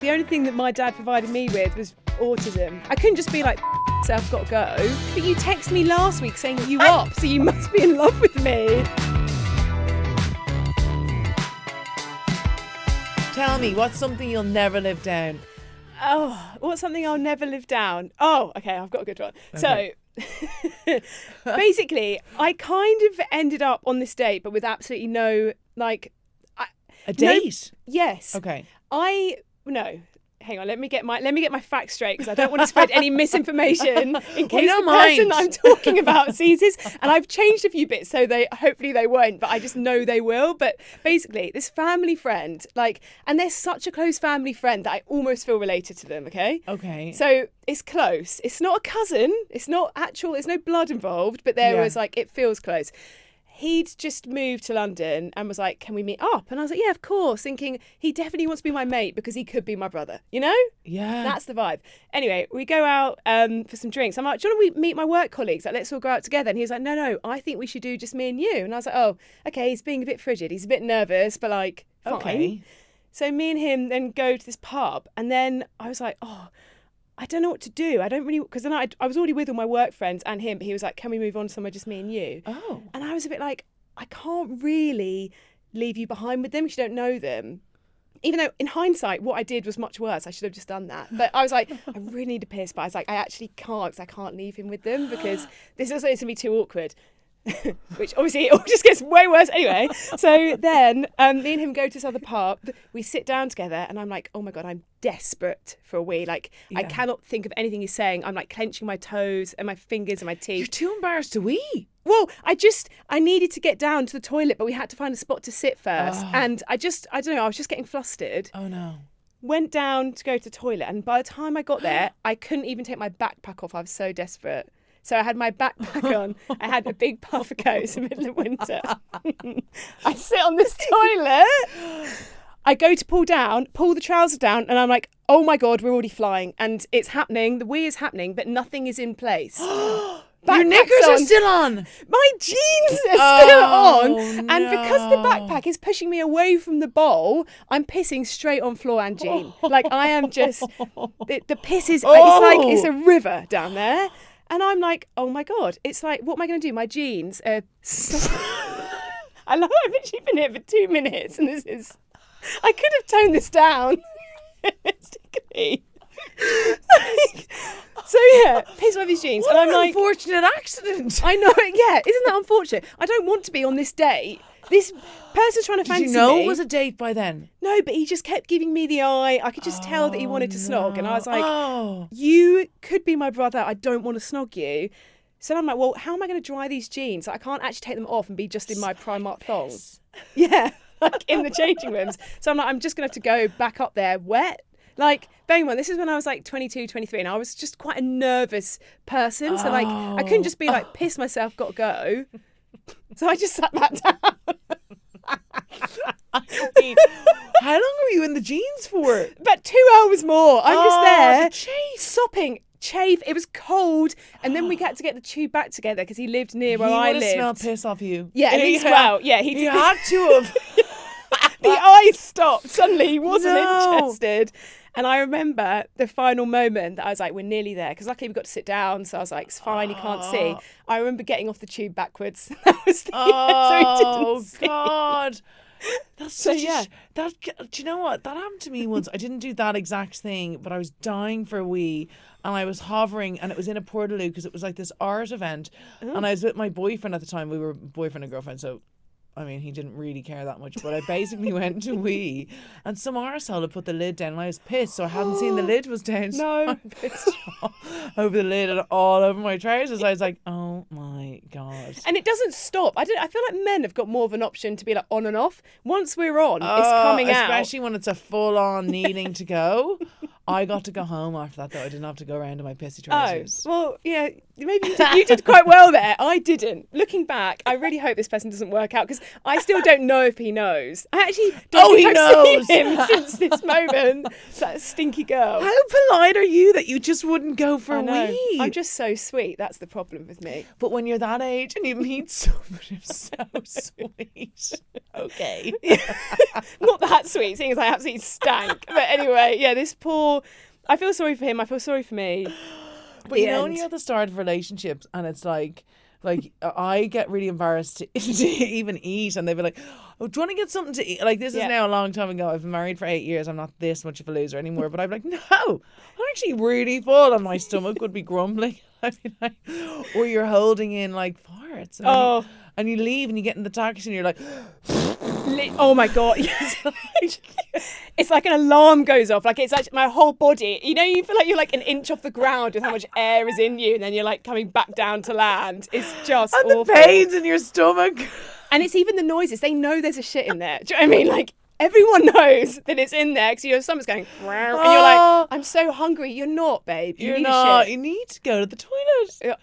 The only thing that my dad provided me with was autism. I couldn't just be like, so I've got to go. But you texted me last week saying you up, so you must be in love with me. Tell me, what's something you'll never live down? Oh, what's something I'll never live down? Oh, okay, I've got a good one. Okay. So, basically, I kind of ended up on this date, but with absolutely no, like... A date? Yes. Okay. No. Hang on, let me get my facts straight because I don't want to spread any misinformation in case the don't person mind. I'm talking about sees this. And I've changed a few bits so hopefully they won't, but I just know they will. But basically, this family friend, and they're such a close family friend that I almost feel related to them, okay? Okay. So it's close. It's not a cousin. It's not actual, there's no blood involved, but there was it feels close. He'd just moved to London and was like, can we meet up? And I was like, yeah, of course, thinking he definitely wants to be my mate because he could be my brother, you know? Yeah. That's the vibe. Anyway, we go out for some drinks. I'm like, do you want to meet my work colleagues? Let's all go out together. And he was like, no, I think we should do just me and you. And I was like, oh, okay, he's being a bit frigid. He's a bit nervous, but fine. Okay. So me and him then go to this pub. And then I was like, oh, I don't know what to do. I don't really, because then I was already with all my work friends and him, but he was like, can we move on somewhere just me and you? Oh. And I was a bit like, I can't really leave you behind with them because you don't know them. Even though in hindsight, what I did was much worse. I should have just done that. But I was like, I really need a piss. But I was like, I actually can't because I can't leave him with them because this is going to be too awkward. Which obviously it all just gets way worse anyway. So then me and him go to this other pub. We sit down together and I'm like, oh my God, I'm desperate for a wee. I cannot think of anything he's saying. I'm like clenching my toes and my fingers and my teeth. You're too embarrassed to wee. Well, I needed to get down to the toilet, but we had to find a spot to sit first. And I don't know, I was just getting flustered. Oh no. Went down to go to the toilet. And by the time I got there, I couldn't even take my backpack off. I was so desperate. So I had my backpack on. I had a big puffer coat. It's the middle of winter. I sit on this toilet. I go to pull the trousers down, and I'm like, oh my God, we're already flying. And it's happening. The wee is happening, but nothing is in place. Your knickers are still on. My jeans are still on. And No. because the backpack is pushing me away from the bowl, I'm pissing straight on floor and jean. I am just, the piss is, it's a river down there. And I'm like, oh my God, it's like, what am I going to do? My jeans are I've literally been here for 2 minutes and I could have toned this down. Realistically. So yeah, pissed off his jeans. What and I'm an like, unfortunate accident. I know, yeah, isn't that unfortunate? I don't want to be on this date. This person's trying to fancy Did you know me. it was a date by then? No, but he just kept giving me the eye. I could just tell that he wanted to snog. And I was like, oh. you could be my brother. I don't want to snog you. So I'm like, well, how am I going to dry these jeans? I can't actually take them off and be just in my Primark thongs. Yeah, in the changing rooms. So I'm like, I'm just going to have to go back up there wet. Bearing in mind, this is when I was 22, 23, and I was just quite a nervous person. So I couldn't just be piss myself, got to go. So I just sat back down. I mean, how long were you in the jeans for? About 2 hours more. I'm just there, the chafe. sopping. Chafe. It was cold, and then we had to get the tube back together because he lived near where I lived. He would have smelled piss off you. Yeah, at least he did. He had to have. The eyes stopped. Suddenly he wasn't No. interested. And I remember the final moment that I was like, we're nearly there. Because luckily we got to sit down. So I was like, it's fine, he can't see. I remember getting off the tube backwards. That was the so he didn't see. God. That's So, such yeah. do you know what? That happened to me once. I didn't do that exact thing, but I was dying for a wee. And I was hovering, and it was in a Portaloo because it was like this art event. And I was with my boyfriend at the time. We were boyfriend and girlfriend, so I mean, he didn't really care that much, but I basically went to wee, and some arsehole had put the lid down, and I was pissed, so I hadn't seen the lid was down. So No. I pissed over the lid and all over my trousers. I was like, oh my God. And it doesn't stop. I feel like men have got more of an option to be on and off. Once we're on, it's coming out. Especially when it's a full-on needing to go. I got to go home after that, though. I didn't have to go around in my pissy trousers. Oh, well, yeah, you did quite well there. I didn't. Looking back, I really hope this person doesn't work out because I still don't know if he knows. I actually don't think I've seen him since this moment. It's that stinky girl. How polite are you that you just wouldn't go for a wee? I'm just so sweet. That's the problem with me. But when you're that age and you meet somebody so sweet, okay. Not that sweet, seeing as I absolutely stank. But anyway, yeah, this poor... I feel sorry for him. I feel sorry for me. But you know when you're at the start of relationships and it's like I get really embarrassed to even eat, and they'd be like, oh, do you want to get something to eat? Like, this is now a long time ago. I've been married for 8 years. I'm not this much of a loser anymore. But I'm like, no, I'm actually really full and my stomach would be grumbling. I mean, like, or you're holding in like farts. And you leave and you get in the taxi and you're like... Oh my God. It's like an alarm goes off. Like, it's like my whole body. You know, you feel like you're like an inch off the ground with how much air is in you, and then you're like coming back down to land. It's just awful. The pains in your stomach. And it's even the noises. They know there's a shit in there. Do you know what I mean? Like, everyone knows that it's in there because your stomach's going, and you're like, I'm so hungry. You're not, babe. You're not. You need to go to the toilet.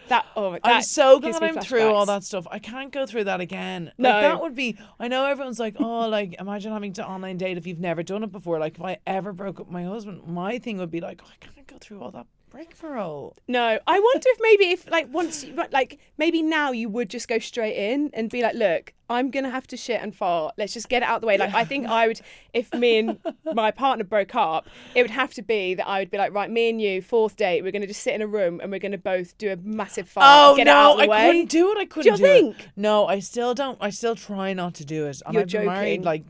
I'm so glad I'm through all that stuff. I can't go through that again. No. Like, that would be, I know everyone's like, oh, like, imagine having to online date if you've never done it before. Like, if I ever broke up with my husband, my thing would be like, oh, I can't go through all that rigmarole. No, I wonder if like once like maybe now you would just go straight in and be like, look, I'm gonna have to shit and fart, let's just get it out of the way. Like, I think I would, if me and my partner broke up, it would have to be that I would be like, right, me and you, 4th date, we're gonna just sit in a room and we're gonna both do a massive fart and get it out of the way. I couldn't do it. I couldn't do you think? No, I still don't. I still try not to do it. And You're I've been married joking. like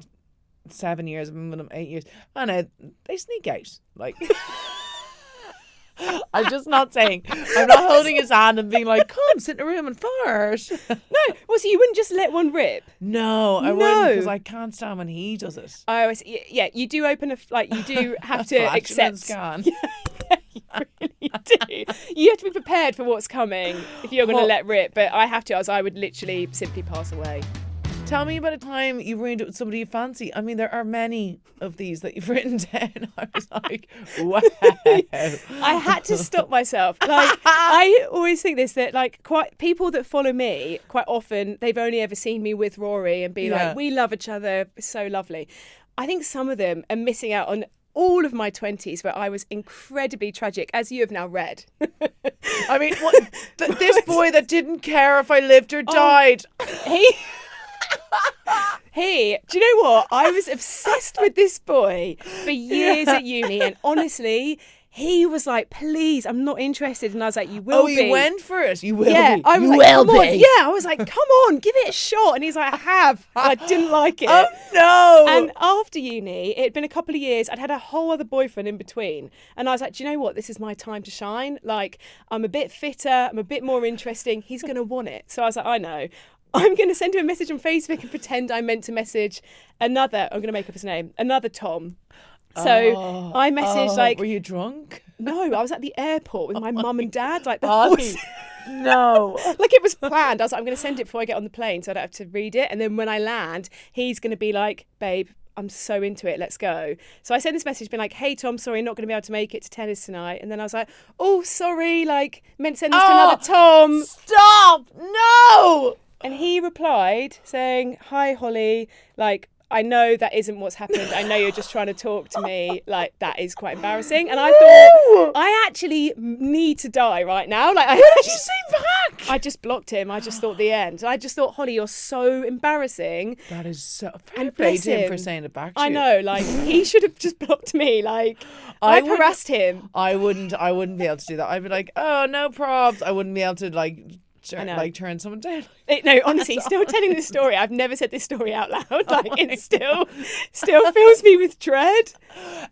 7 years, I've been with them 8 years, and they sneak out. Like, I'm just not saying. I'm not holding his hand and being like, come, sit in a room and fart. No, well, so you wouldn't just let one rip? No, I wouldn't, because I can't stand when he does it. I always, yeah, you do open you do have to accept. Scan. Yeah, you really do. You have to be prepared for what's coming if you're going to let rip. But I have to, as I would literally simply pass away. Tell me about a time you ruined it with somebody you fancy. I mean, there are many of these that you've written down. I was like, wow. I had to stop myself. Like, I always think this, that like quite people that follow me, quite often they've only ever seen me with Rory and be like, we love each other, it's so lovely. I think some of them are missing out on all of my 20s where I was incredibly tragic, as you have now read. I mean, this boy that didn't care if I lived or died. Hey, do you know what? I was obsessed with this boy for years at uni, and honestly, he was like, please, I'm not interested. And I was like, you will be. Oh, you went for it. You will be. I was like, come on. Yeah, I was like, come on, give it a shot. And he's like, I have. And I didn't like it. Oh, no. And after uni, it had been a couple of years. I'd had a whole other boyfriend in between. And I was like, do you know what? This is my time to shine. Like, I'm a bit fitter. I'm a bit more interesting. He's going to want it. So I was like, I know. I'm going to send him a message on Facebook and pretend I meant to message another, I'm going to make up his name, another Tom. So I messaged like... Were you drunk? No, I was at the airport with my mum and dad, like the horse. No. Like, it was planned. I was like, I'm going to send it before I get on the plane so I don't have to read it. And then when I land, he's going to be like, babe, I'm so into it, let's go. So I sent this message being like, hey Tom, sorry, not going to be able to make it to tennis tonight. And then I was like, oh, sorry, like, meant to send this to another Tom. Stop! No! And he replied saying, hi, Holly, like, I know that isn't what's happened. I know you're just trying to talk to me. Like, that is quite embarrassing. And I thought, I actually need to die right now. Like, what did you say back? I just blocked him. I just thought the end. I just thought, Holly, you're so embarrassing. That is so... And blame him for saying it back to you. I know, like, he should have just blocked me. Like, I've harassed him. I wouldn't be able to do that. I'd be like, oh, no probs. I wouldn't be able to, like turn someone down. No, honestly, still telling this story. I've never said this story out loud. Like, it still fills me with dread.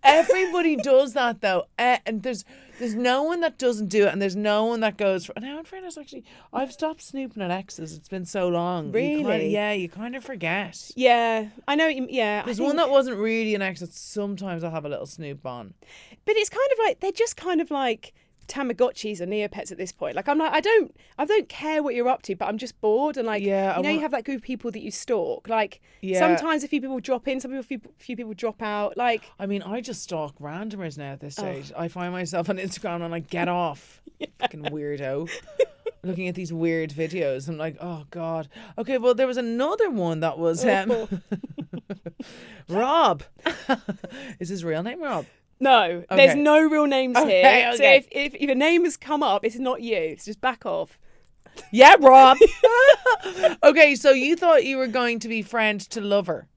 Everybody does that though, and there's no one that doesn't do it, and there's no one that goes for. Now, in fairness, actually, I've stopped snooping at exes. It's been so long. Really? You kind of forget. Yeah, I know. Yeah, there's one that wasn't really an ex that sometimes I'll have a little snoop on. But it's kind of like they're just kind of like Tamagotchis or Neopets at this point. Like, I'm like, I don't care what you're up to, but I'm just bored. And like, you have that group of people that you stalk. Like, sometimes a few people drop in, few people drop out. Like, I mean, I just stalk randomers now at this stage. I find myself on Instagram and I get off. Fucking weirdo. looking at these weird videos. I'm like, oh God. Okay, well, there was another one that was Rob. Is his real name Rob? No, Okay. there's no real names here. Okay. So if a name has come up, it's not you. It's just back off. Yeah, Rob. Okay, so you thought you were going to be friend to lover.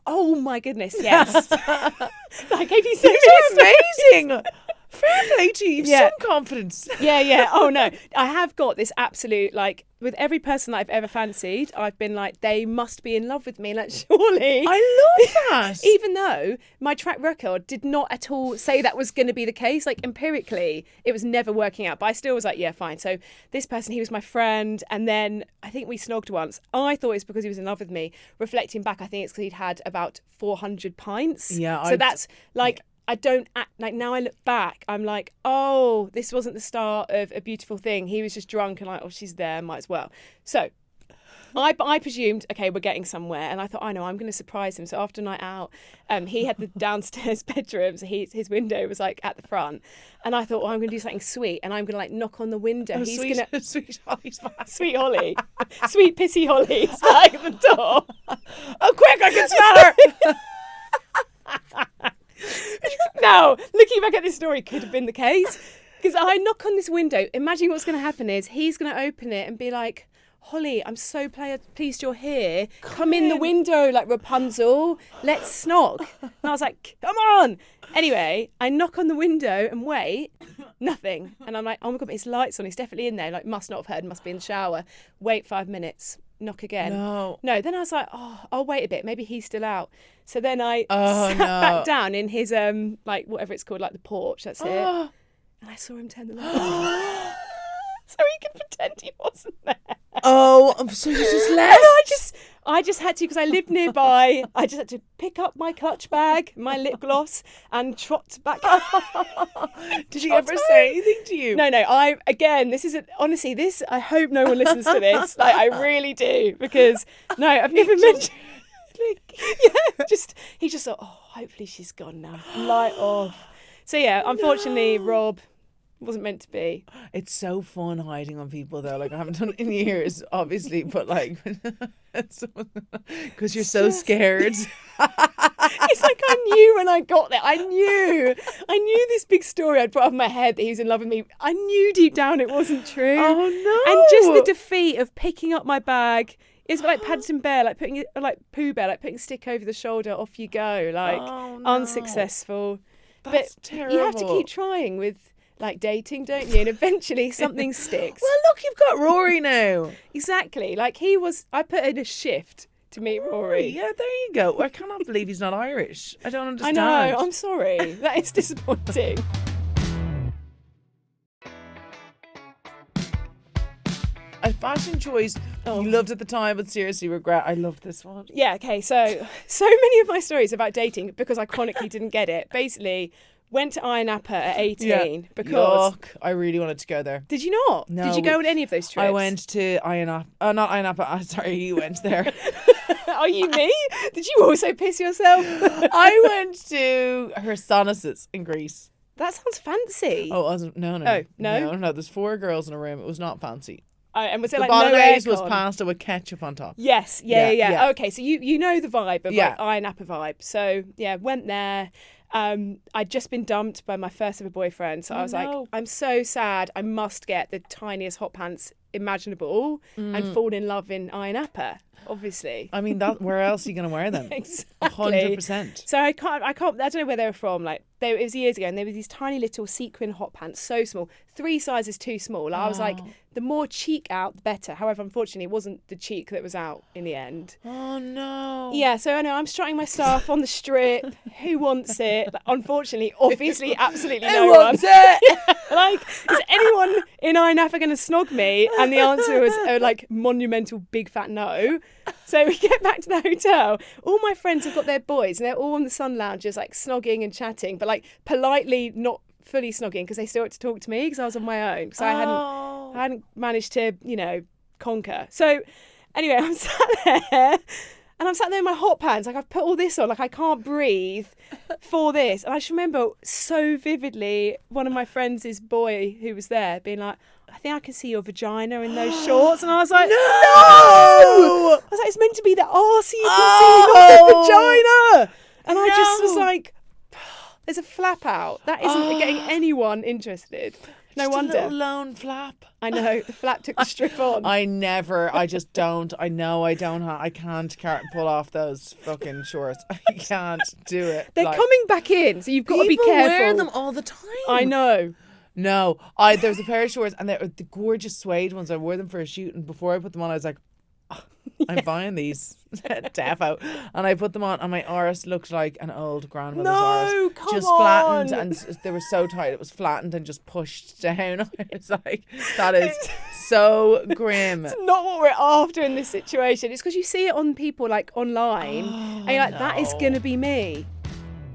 Oh my goodness, yes. I gave you so These many are amazing. Fair play to you. You've some confidence. Yeah. Oh no, I have got this absolute, like, with every person that I've ever fancied, I've been like, they must be in love with me. Like, surely. I love that. Even though my track record did not at all say that was going to be the case, like empirically, it was never working out. But I still was like, yeah, fine. So this person, he was my friend, and then I think we snogged once. I thought it's because he was in love with me. Reflecting back, I think it's because he'd had about 400 pints. Yeah. So that's like. Yeah. I don't act like, now I look back, I'm like, oh, this wasn't the start of a beautiful thing. He was just drunk and like, oh, she's there, might as well. So I presumed, okay, we're getting somewhere. And I thought, I know, I'm going to surprise him. So after a night out, he had the downstairs bedroom. So his window was like at the front. And I thought, I'm going to do something sweet. And I'm going to like knock on the window. Oh, He's sweet, going to... Sweet Holly's back. Sweet Holly. Sweet pissy Holly's back at the door. Oh, quick, I can smell her. Now, looking back at this story, could have been the case. Because I knock on this window. Imagine what's going to happen is he's going to open it and be like, Holly, I'm so pleased you're here. Come in the window like Rapunzel. Let's snog. And I was like, come on. Anyway, I knock on the window and wait. Nothing. And I'm like, oh my God, but his light's on. He's definitely in there. Like, must not have heard. Must be in the shower. Wait 5 minutes. Knock again. No. Then I was like, oh, I'll wait a bit. Maybe he's still out. So then I sat back down in his, like, whatever it's called, like the porch. That's it. And I saw him turn the light on. So he could pretend he wasn't there. Oh, so you just left? And I just had to, because I lived nearby, I just had to pick up my clutch bag, my lip gloss, and trot back. Did he ever say anything to you? No, honestly, I hope no one listens to this. Like, I really do, because, no, I've never mentioned. He just thought, oh, hopefully she's gone now. Light off. So yeah, unfortunately, Rob wasn't meant to be. It's so fun hiding on people though. Like, I haven't done it in years, obviously, but like, because you're so scared. It's like I knew when I got there. I knew this big story I'd put up in my head that he was in love with me. I knew deep down it wasn't true. Oh no! And just the defeat of picking up my bag. It's like Paddington Bear, like putting it, like Pooh Bear, like putting a stick over the shoulder. Off you go, like unsuccessful. That's but terrible. You have to keep trying with. Like dating, don't you? And eventually something sticks. Well, look, you've got Rory now. Exactly. Like I put in a shift to meet Rory. Yeah, there you go. I cannot believe he's not Irish. I don't understand. I know. I'm sorry. That is disappointing. A fashion choice you loved at the time, but seriously regret. I loved this one. Yeah. Okay. So many of my stories about dating because I chronically didn't get it. Basically. Went to Ayia Napa at 18 because... Yuck, I really wanted to go there. Did you not? No. Did you go on any of those trips? I went to Ayia Napa. Not Ayia Napa. Sorry, you went there. Are you me? Did you also piss yourself? I went to Hersonesus in Greece. That sounds fancy. Oh, it wasn't. No. Oh, no? No, there's 4 girls in a room. It was not fancy. And was it the like bolognese no was pasta with ketchup on top. Yes. Yeah. Okay, so you know the vibe of like Ayia Napa vibe. So, yeah, went there. I'd just been dumped by my first ever boyfriend, so I was like, I'm so sad. I must get the tiniest hot pants imaginable and fall in love in Ayia Napa, obviously. I mean, where else are you going to wear them? Exactly. 100%. So I don't know where they were from. Like, it was years ago, and there were these tiny little sequin hot pants, so small, 3 sizes too small. I was like, the more cheek out, the better. However, unfortunately, it wasn't the cheek that was out in the end. Oh no. Yeah, so I know I'm strutting my stuff on the strip. Who wants it? Like, unfortunately, obviously, absolutely no one. Who wants it? Like, is anyone in Ayia Napa going to snog me? And the answer was a like monumental big fat no. So we get back to the hotel. All my friends have got their boys, and they're all on the sun lounges, like snogging and chatting, but like politely not fully snogging because they still had to talk to me because I was on my own. So I hadn't managed to, conquer. So anyway, I'm sat there And I'm sat there in my hot pants, like I've put all this on, like I can't breathe for this. And I just remember so vividly one of my friends' boy who was there being like, I think I can see your vagina in those shorts. And I was like, no! I was like, it's meant to be the arse you can see, not the vagina. And I just was like, there's a flap out. That isn't getting anyone interested. No Just wonder. a little lone flap. I know, the flap took the strip on. I just don't. I know I don't I can't pull off those fucking shorts. I can't do it. They're coming back in, so you've got to be careful. People wear them all the time. I know. No, there was a pair of shorts and they're the gorgeous suede ones. I wore them for a shoot, and before I put them on, I was like, I'm buying these defo, and I put them on, and my arse looked like an old grandmother's arse, come just on. flattened, and they were so tight it was flattened and just pushed down. I was like, that is so grim. It's not what we're after in this situation. It's because you see it on people like online, and you're like, that is gonna be me.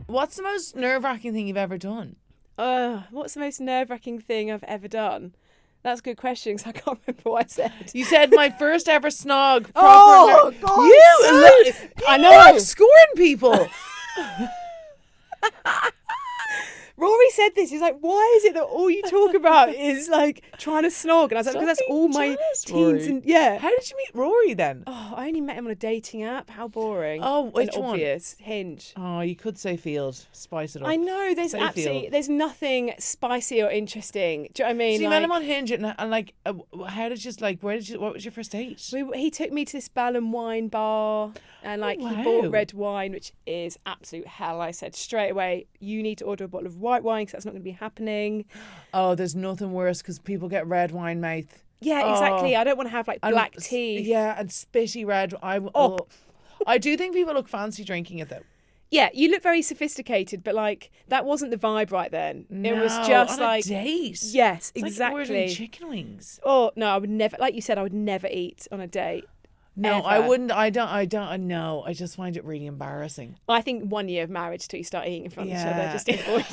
What's the most nerve-wracking thing you've ever done? What's the most nerve-wracking thing I've ever done? That's a good question, because I can't remember what I said. You said my first ever snog. God! I know. Love scoring people. Rory said this. He's like, why is it that all you talk about is like trying to snog? And I was like, because that's all my teens. And How did you meet Rory then? Oh, I only met him on a dating app. How boring. Oh, which one? Obvious. Hinge. Oh, you could say Field. Spice it up. I know. There's there's nothing spicy or interesting. Do you know what I mean? So you met him on Hinge, and like, how did you what was your first date? He took me to this Bell and Wine bar, and like he bought red wine, which is absolute hell. I said straight away, you need to order a bottle of white wine because that's not going to be happening. Oh, there's nothing worse because people get red wine mouth. Yeah, exactly. I don't want to have like black teeth. Yeah, and spitty red. I do think people look fancy drinking it though. Yeah, you look very sophisticated, but like that wasn't the vibe right then. No, it was just on like a date. Yes, it's exactly. Like ordering chicken wings. Oh no, I would never. Like you said, I would never eat on a date. No, ever. I wouldn't. I don't know. I just find it really embarrassing. I think 1 year of marriage till you start eating in front of each other, just to avoid.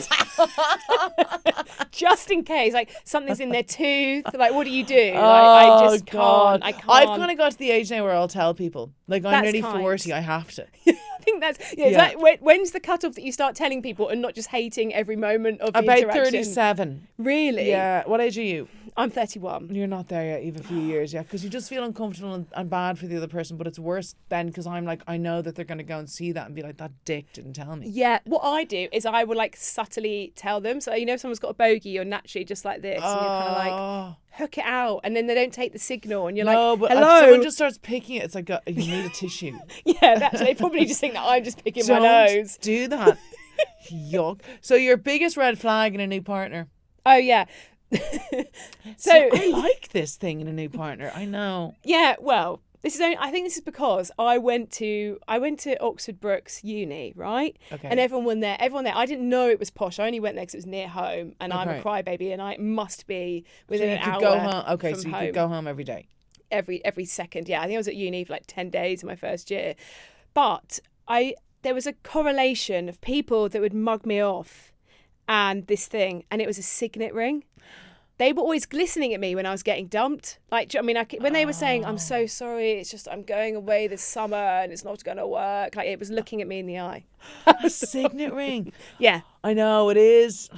Just in case, like something's in their tooth. Like, what do you do? Like, I just can't. I can't. I've kind of got to the age now where I'll tell people. Like, I'm nearly 40. I have to. I think that's when's the cutoff that you start telling people and not just hating every moment of the About interaction? 37. Really? Yeah. What age are you? I'm 31. You're not there yet. You've a few years yet, because you just feel uncomfortable and bad for the other person. But it's worse then because I'm like, I know that they're going to go and see that and be like, that dick didn't tell me. Yeah. What I do is I will like subtly tell them. So if someone's got a bogey, you're naturally just like this, and you're kind of like hook it out, and then they don't take the signal, and you're no, like, but hello. If someone just starts picking it, it's like you need a tissue. Yeah, they probably just think that I'm just picking my Don't nose. do that. Yuck. So your biggest red flag in a new partner? Oh yeah. So I like this thing in a new partner. I know. Yeah, well, I think this is because I went to Oxford Brookes Uni, right? Okay. And everyone there, I didn't know it was posh. I only went there because it was near home, and I'm a crybaby, and I must be within an hour. Go home. Okay, from so you home. could go home every day. Every second, yeah. I think I was at uni for like 10 days in my first year, but there was a correlation of people that would mug me off, and this thing, and it was a signet ring. They were always glistening at me when I was getting dumped. Like, I mean, when they were saying, I'm so sorry, it's just I'm going away this summer and it's not going to work. Like, it was looking at me in the eye. A signet ring. Yeah. I know, it is.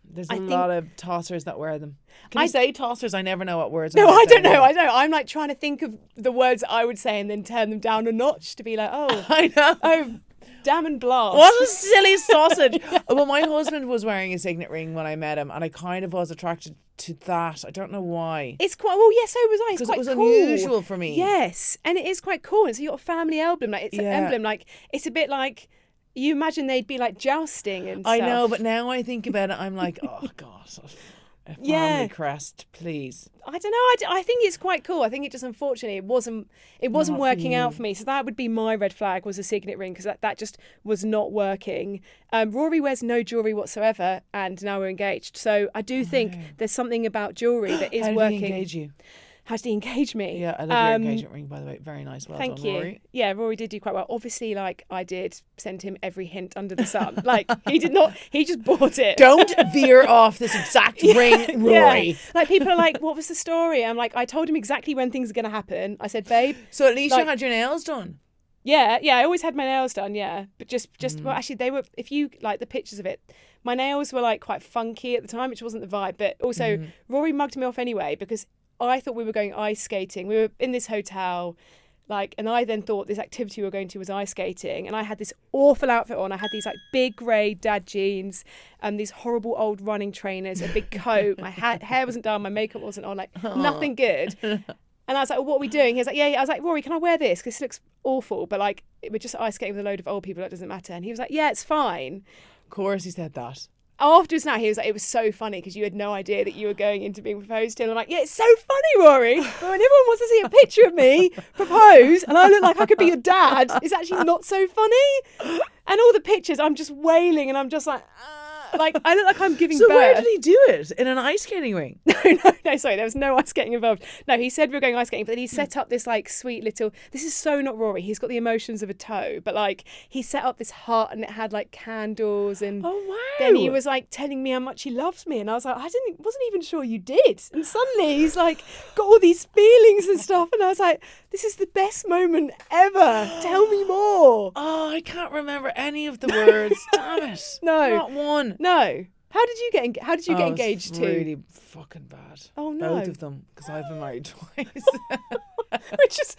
There's a lot of tossers that wear them. Can you say tossers? I never know what words. No, I don't know. I'm like trying to think of the words I would say and then turn them down a notch to be like, oh. I know. Oh, damn and blast. What a silly sausage. Well, my husband was wearing a signet ring when I met him, and I kind of was attracted to that. I don't know why. It's quite, well, yes, so was I. It's quite it was cool. unusual for me. Yes, and it is quite cool. It's your family emblem. Like, it's an emblem. Like, it's a bit like, you imagine they'd be like jousting and stuff. I know, but now I think about it, I'm like, oh, God. A family crest, please. I don't know. I think it's quite cool. I think it just, unfortunately, it wasn't working out for me. So that would be my red flag, was a signet ring, because that just was not working. Rory wears no jewellery whatsoever, and now we're engaged. So I do think there's something about jewellery that is working. How did he engage you? How did he engage me? Yeah, I love your engagement ring, by the way. Very nice. Well Thank done, you. Rory. Yeah, Rory did do quite well. Obviously, like, I did send him every hint under the sun. Like, he did not, he just bought it. Don't veer off this exact ring, Rory. Yeah. Like, people are like, what was the story? I'm like, I told him exactly when things are going to happen. I said, babe. So at least you had your nails done. Yeah, I always had my nails done, yeah. But just well, actually, they were, if you like the pictures of it, my nails were like quite funky at the time, which wasn't the vibe. But also, Rory mugged me off anyway because I thought we were going ice skating. We were in this hotel, and I then thought this activity we were going to was ice skating. And I had this awful outfit on. I had these like big grey dad jeans and these horrible old running trainers, a big coat. My hair wasn't done, my makeup wasn't on, nothing good. And I was like, well, what are we doing? He was like, yeah. I was like, Rory, can I wear this? Because this looks awful. But we're just ice skating with a load of old people. That doesn't matter. And he was like, yeah, it's fine. Of course he said that. Afterwards now, he was like, it was so funny because you had no idea that you were going into being proposed to. And I'm like, yeah, it's so funny, Rory. But when everyone wants to see a picture of me propose and I look like I could be your dad, it's actually not so funny. And all the pictures, I'm just wailing and I'm just like, I look like I'm giving birth. So where did he do it? In an ice skating ring? No, sorry, there was no ice skating involved. No, he said we were going ice skating, but then he set up this sweet little, this is so not Rory, he's got the emotions of a toe, but he set up this hut and it had candles and then he was telling me how much he loves me and I was like, wasn't even sure you did. And suddenly he's got all these feelings and stuff and I was like, this is the best moment ever. Tell me more. Oh, I can't remember any of the words. Damn it. No. Not one. No. How did you get engaged to? Really fucking bad. Oh no. Both of them, because I've been married twice. which is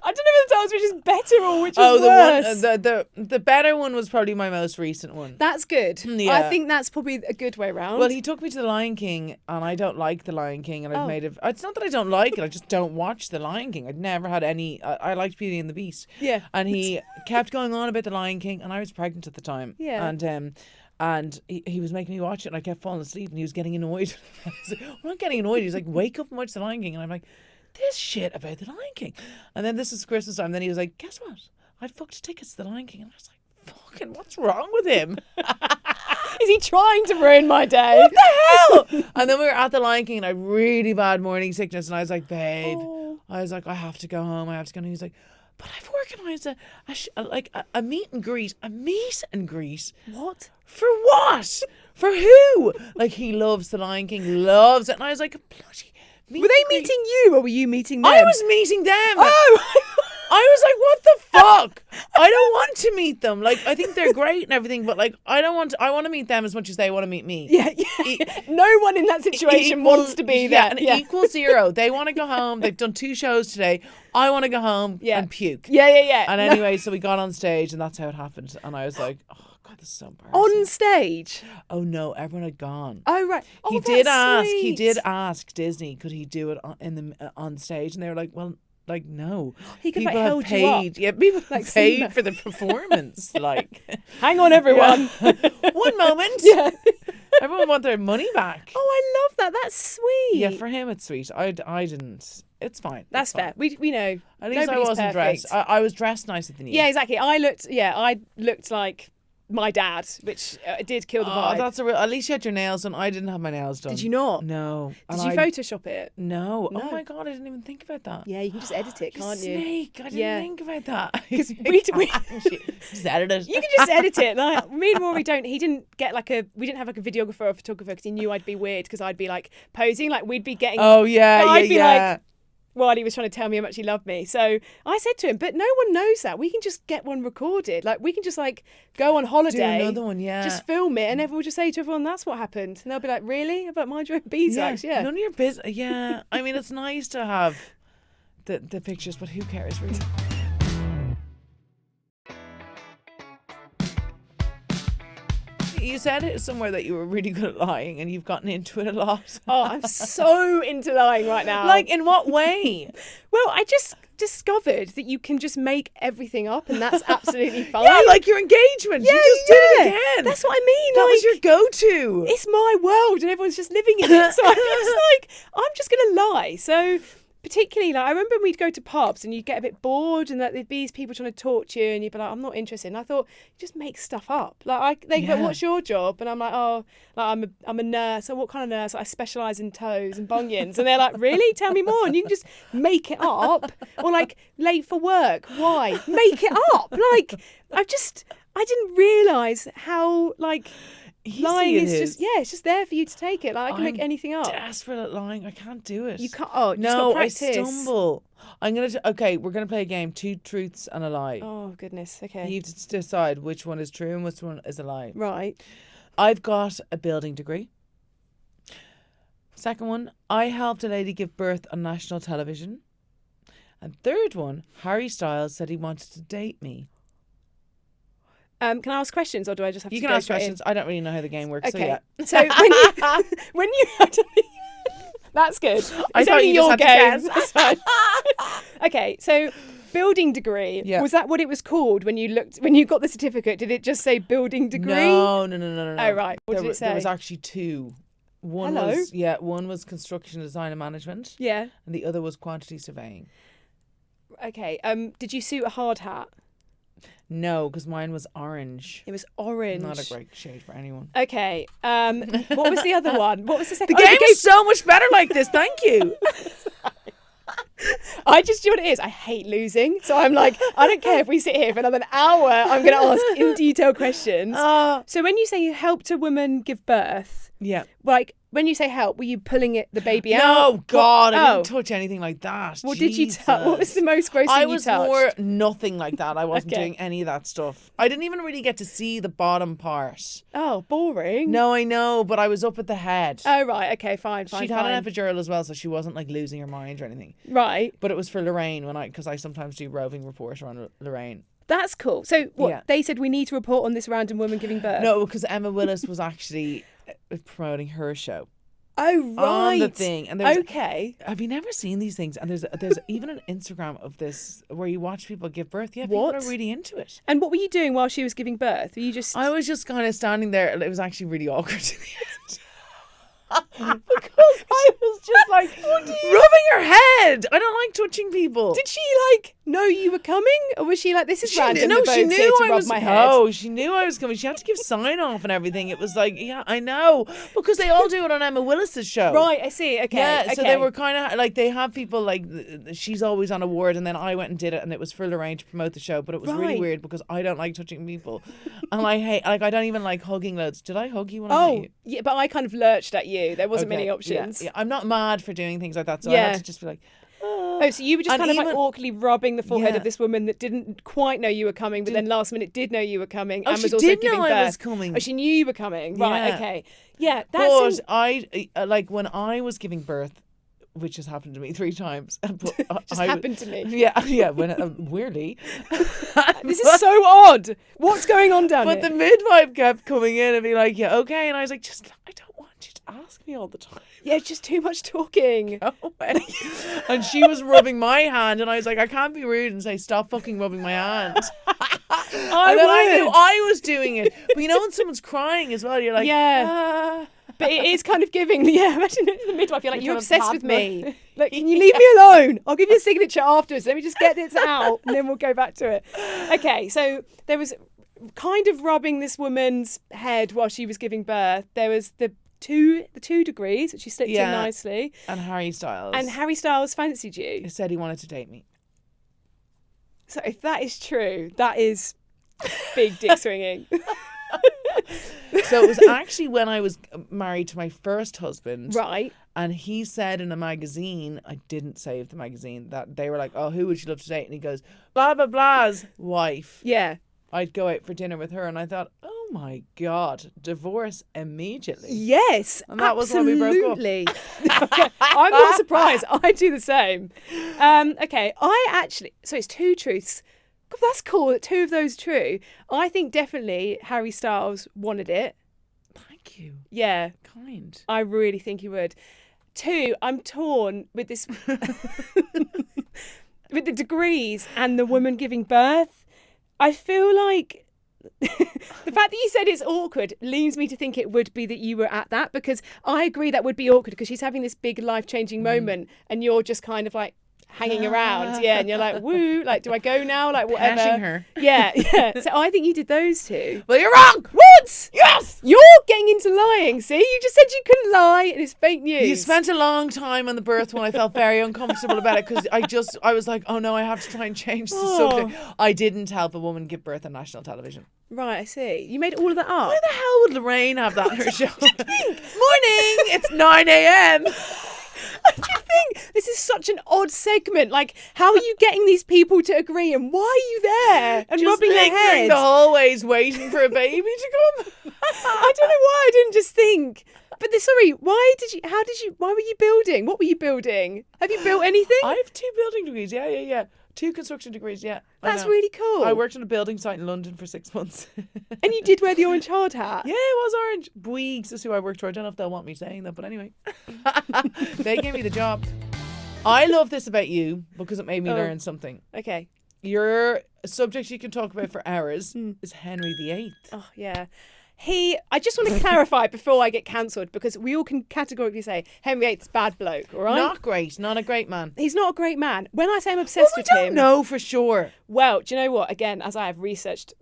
I don't know if that was which is better or which is worse. The better one was probably my most recent one. That's good. Yeah. I think that's probably a good way round. Well, he took me to The Lion King and I don't like The Lion King and it's not that I don't like it, I just don't watch The Lion King. I'd never had any I liked Beauty and the Beast. Yeah. And he kept going on about The Lion King and I was pregnant at the time. Yeah. And he was making me watch it and I kept falling asleep and he was getting annoyed. I was like, I'm not getting annoyed. He's like, wake up and watch The Lion King. And I'm like, this shit about The Lion King. And then this is Christmas time. And then he was like, guess what? I fucked tickets to The Lion King. And I was like, fucking, what's wrong with him? Is he trying to ruin my day? What the hell? And then we were at The Lion King and I had really bad morning sickness. And I was like, babe, I was like, I have to go home. And he's like, but I've organised a meet and greet. A meet and greet? What? For what? For who? He loves The Lion King, loves it. And I was like, bloody meet. Were they meeting you or were you meeting them? I was meeting them. Oh! I was like, what the fuck? I don't want to meet them. I think they're great and everything, but I want to meet them as much as they want to meet me. Yeah. No one in that situation wants to be there. Yeah, equal zero. They want to go home. They've done 2 shows today. I want to go home and puke. Yeah. And anyway, so we got on stage and that's how it happened. And I was like, oh God, this is so embarrassing. On stage? Oh no, everyone had gone. Oh right. He did ask Disney, could he do it on stage? And they were like, well, no. He could people held paid, you up. Yeah, people paid for the performance. Hang on, everyone. One moment. Yeah. Everyone want their money back. Oh, I love that. That's sweet. Yeah, for him it's sweet. I didn't. It's fine. That's fair. We know. At least Nobody's I wasn't perfect. dressed. I was dressed nicer than you. Yeah, exactly. I looked like my dad, which did kill the vibe. That's at least you had your nails done. I didn't have my nails done. Did you not? No. Did you Photoshop it? No. Oh my God, I didn't even think about that. Yeah, you can just edit it, can't you? Snake. I didn't think about that. Because we just edit it. You can just edit it. Me and Rory don't. He didn't get we didn't have a videographer or photographer because he knew I'd be weird because I'd be posing we'd be getting. Oh yeah, I'd be while he was trying to tell me how much he loved me. So I said to him, but no one knows that. We can just get one recorded. We can just go on holiday. Do another one, yeah. Just film it and everyone will just say to everyone, that's what happened. And they'll be like, really? About mind your own beeswax? Yeah. None of your business. Yeah. I mean, it's nice to have the pictures, but who cares really? You said it somewhere that you were really good at lying and you've gotten into it a lot. Oh, I'm so into lying right now. In what way? Well, I just discovered that you can just make everything up and that's absolutely fine. Yeah, your engagement. Yeah, you just did it again. That's what I mean. That was your go-to. It's my world and everyone's just living in it. So I'm just I'm just going to lie. So particularly, I remember we'd go to pubs and you'd get a bit bored and there'd be these people trying to talk to you and you'd be like, I'm not interested. And I thought, just make stuff up. But what's your job? And I'm like, I'm a nurse. So what kind of nurse? I specialise in toes and bunions. And they're like, really? Tell me more. And you can just make it up. Or late for work. Why? Make it up. I didn't realise how lying is just it's just there for you to take it. I can make anything up. Desperate at lying. I can't do it. You can't. Oh, no, I practice. stumble. Okay, we're gonna play a game. 2 truths and a lie. Oh, goodness. Okay. You have to decide which one is true and which one is a lie. Right. I've got a building degree. Second one, I helped a lady give birth on national television. And third one, Harry Styles said he wanted to date me. Can I ask questions, or do I just have You to can go ask straight questions. I don't really know how the game works. Okay. So yeah. So when you that's good. It's I thought only you just your had to game. guess. That's fine. Okay, so building degree. Yeah. Was that what it was called when you got the certificate? Did it just say building degree? No. Oh, right. What did it say? There was actually 2. One was construction design and management. Yeah. And the other was quantity surveying. Okay. Did you suit a hard hat? No, because mine was orange. It was orange. Not a great shade for anyone. Okay. What was the other one? What was the second? The game is so much better like this. Thank you. I just do you know what it is. I hate losing, so I'm like, I don't care if we sit here for another hour. I'm going to ask in detail questions. So when you say you helped a woman give birth, Yeah. like when you say help, were you pulling the baby out? No, God, I Oh. didn't touch anything like that. What did you touch? What was the most gross thing I you was touched? more nothing like that. I wasn't Okay. doing any of that stuff. I didn't even really get to see the bottom part. Oh, boring. No, I know, but I was up at the head. Oh, right. Okay, fine. She'd had an epidural as well, so she wasn't like losing her mind or anything. Right. But it was for Lorraine because I sometimes do roving report on Lorraine. That's cool. So what Yeah. they said, we need to report on this random woman giving birth. No, because Emma Willis was actually promoting her show. Oh, right. On the thing, and there's okay. Have you never seen these things? And there's even an Instagram of this where you watch people give birth. Yeah, What? people are really into it. And what were you doing while she was giving birth? Were you just? I was just kind of standing there. It was actually really awkward in the end. Because I was just like rubbing her head. I don't like touching people. Did she like know you were coming, or was she like, "This is random"? No, the she boat's knew here to I rub was. my head. No, she knew I was coming. She had to give sign off and everything. It was like, yeah, I know, because they all do it on Emma Willis's show. Right, I see. Okay. Yeah, okay. so they were kind of like, they have people like, she's always on a ward, and then I went and did it, and it was for Lorraine to promote the show, but it was really Right. weird because I don't like touching people, and I hate, like, I don't even like hugging loads. Did I hug you when I met Oh, you? yeah, but I kind of lurched at you. There wasn't many Okay, options. Yeah, I'm not mad for doing things like that, so I Yeah. had to just be like, Oh, so you were just And kind of like even- awkwardly rubbing the forehead Yeah. of this woman that didn't quite know you were coming, but then last minute did know you were coming, oh, and she was also did giving know birth. I was coming. Oh, she knew you were coming. Right. Yeah. Okay. Yeah. But That's. I like when I was giving birth, which has happened to me 3 times. But just I- happened to me. Yeah. When weirdly, This is so odd. What's going on down But here? the midwife kept coming in and be like, "Yeah, okay," and I was like, I don't want you to ask me all the time." Yeah, it's just too much talking. Go away. And she was rubbing my hand, and I was like, I can't be rude and say, "Stop fucking rubbing my hand." I And then I knew would. I was doing it. But you know when someone's crying as well, you're like, Yeah. "Ah." But it is kind of giving. Yeah, imagine the midwife. You're like, You're you're kind of obsessed with patting me. Like, can you leave me alone? I'll give you a signature afterwards. Let me just get this out, and then we'll go back to it. Okay, so there was kind of rubbing this woman's head while she was giving birth. There was the two degrees, which you slipped in Yeah. nicely, And Harry Styles. and Harry Styles fancied you. He said he wanted to date me. So if that is true, that is big dick swinging. So it was actually when I was married to my first husband. Right. And he said in a magazine, I didn't save the magazine, that they were like, "Oh, who would you love to date?" And he goes, "Blah, blah, blah's wife." Yeah. I'd go out for dinner with her, and I thought, "Oh my God, divorce immediately." Yes, And that was when we broke up. absolutely. I'm not surprised. I do the same. Okay, so it's 2 truths. God, that's cool that 2 of those are true. I think definitely Harry Styles wanted it. Thank you. Yeah, Kind. I really think he would. 2, I'm torn with this, with the degrees and the woman giving birth. I feel like the fact that you said it's awkward leads me to think it would be that you were at that, because I agree that would be awkward because she's having this big life-changing moment and you're just kind of like hanging around. Yeah, and you're like, woo, like, do I go now? Like, whatever. Petting her. Yeah. So I think you did those 2. Well, you're wrong. What? Yes. You're getting into lying, see? You just said you couldn't lie and it's fake news. You spent a long time on the birth when I felt very uncomfortable about it, because I was like, oh no, I have to try and change the subject. I didn't help a woman give birth on national television. Right, I see. You made all of that up. Why the hell would Lorraine have that in her show? Morning, it's 9 a.m. I think This is such an odd segment. Like, how are you getting these people to agree, and why are you there and Just rubbing their lingering head? the hallways waiting for a baby to come. I don't know why I didn't just think. But sorry, why were you building? What were you building? Have you built anything? I have 2 building degrees. Yeah. 2 construction degrees. Yeah. That's really cool. I worked on a building site in London for 6 months. And you did wear the orange hard hat. Yeah, it was orange. Bouygues is who I worked for. I don't know if they'll want me saying that, but anyway. They gave me the job. I love this about you because it made me learn something. Okay. Your subject you can talk about for hours is Henry VIII. Oh, yeah. I just want to clarify before I get cancelled, because we all can categorically say Henry VIII's bad bloke, all right? Not great. Not a great man. He's not a great man. When I say I'm obsessed with him... No, for sure. Well, do you know what? Again, as I have researched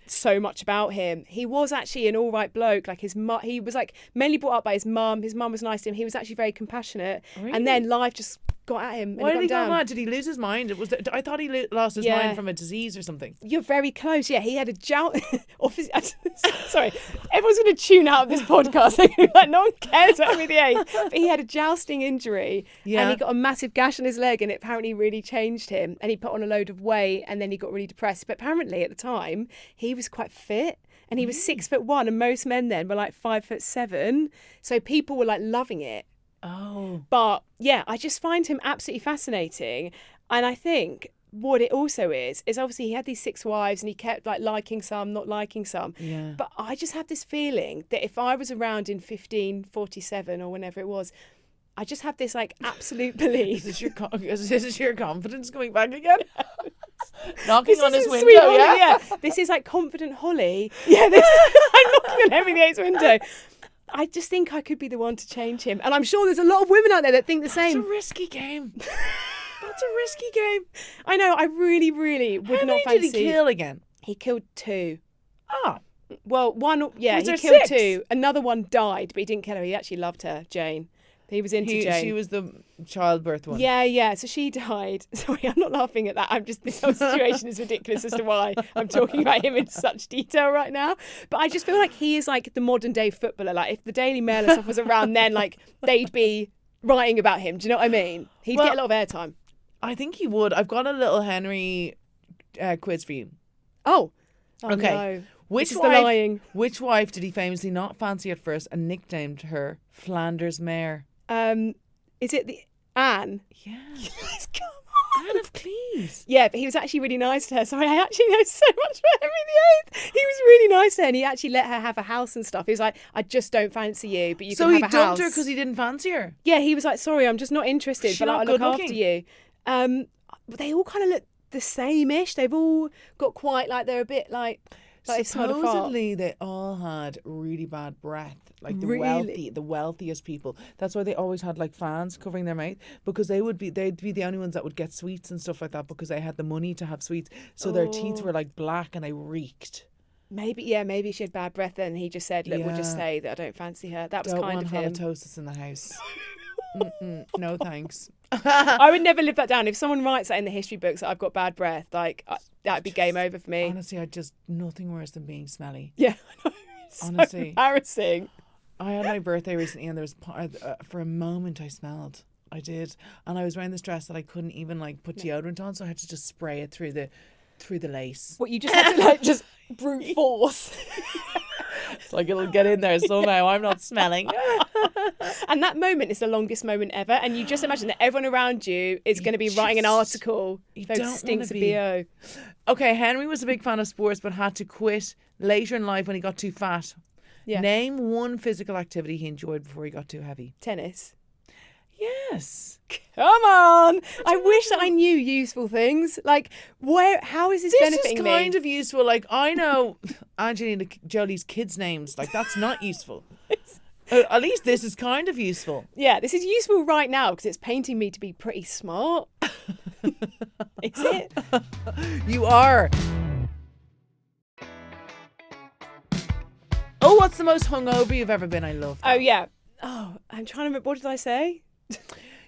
so much about him, he was actually an all right bloke. Like he was like mainly brought up by his mum. His mum was nice to him. He was actually very compassionate. Really? And then life just got at him. Why and did he go down. mad? Did he lose his mind? I thought he lost his mind from a disease or something. You're very close. Yeah, he had a sorry, everyone's going to tune out of this podcast. Like, no one cares about Henry VIII. But he had a jousting injury, and he got a massive gash on his leg, and it apparently really changed him. And he put on a load of weight, and then he got really depressed. But apparently, at the time, he was quite fit. And he was 6'1", and most men then were like 5'7". So people were like loving it. Oh. But yeah, I just find him absolutely fascinating. And I think what it also is obviously he had these 6 wives and he kept like liking some, not liking some. Yeah. But I just have this feeling that if I was around in 1547 or whenever it was, I just have this like absolute belief. Is this your confidence coming back again? Knocking on his window, sweet Holly, yeah? This is like confident Holly. Yeah, I'm knocking on Henry VIII's window. I just think I could be the one to change him. And I'm sure there's a lot of women out there that think the same. That's a risky game. That's a risky game. I know, I really, really would How not many fancy. did he kill again? He killed 2. Ah. Well, one, yeah, Was he there killed 6? 2. Another one died, but he didn't kill her. He actually loved her, Jane. He was into Jane. She was the childbirth one. Yeah. So she died. Sorry, I'm not laughing at that. This whole situation is ridiculous as to why I'm talking about him in such detail right now. But I just feel like he is like the modern day footballer. Like if the Daily Mail and stuff was around then, like they'd be writing about him. Do you know what I mean? He'd get a lot of airtime. I think he would. I've got a little Henry quiz for you. Oh Okay. No. Which wife did he famously not fancy at first and nicknamed her Flanders Mare? Is it the Anne? Yeah. Yes, come on. Anne of Cleves. Yeah, but he was actually really nice to her. Sorry, I actually know so much about Henry VIII. He was really nice to her, and he actually let her have a house and stuff. He was like, I just don't fancy you, but you can have a house. So he dumped her because he didn't fancy her? Yeah, he was like, sorry, I'm just not interested, but I'll look after you. But they all kind of look the same-ish. They've all got quite like, they're a bit like they've smelled a fart. Supposedly they all had really bad breath, like the wealthiest people. That's why they always had like fans covering their mouth, because they'd be the only ones that would get sweets and stuff like that, because they had the money to have sweets. So their teeth were like black and they reeked. Maybe she had bad breath then. He just said, look, we'll just say that I don't fancy her. That was kind of him. Halitosis in the house. No thanks. I would never live that down. If someone writes that in the history books that I've got bad breath, like that'd be game over for me. Honestly, nothing worse than being smelly. Yeah, I know. It's honestly, so embarrassing. I had my birthday recently, and there was for a moment I smelled. I did, and I was wearing this dress that I couldn't even like put deodorant on, so I had to just spray it through the lace. What, you just had to like just brute force? It's like it'll get in there somehow. I'm not smelling. And that moment is the longest moment ever. And you just imagine that everyone around you is going to be writing an article. Those stinks of BO. Okay, Henry was a big fan of sports, but had to quit later in life when he got too fat. Yeah. Name one physical activity he enjoyed before he got too heavy. Tennis. Yes. Come on. I wish that I knew useful things. Like, how is this benefiting me? This is kind of useful. Like, I know Angelina Jolie's kids' names. Like, that's not useful. At least this is kind of useful. Yeah, this is useful right now because it's painting me to be pretty smart. Is it? You are. Oh, what's the most hungover you've ever been? I love that. Oh, yeah. Oh, I'm trying to remember. What did I say?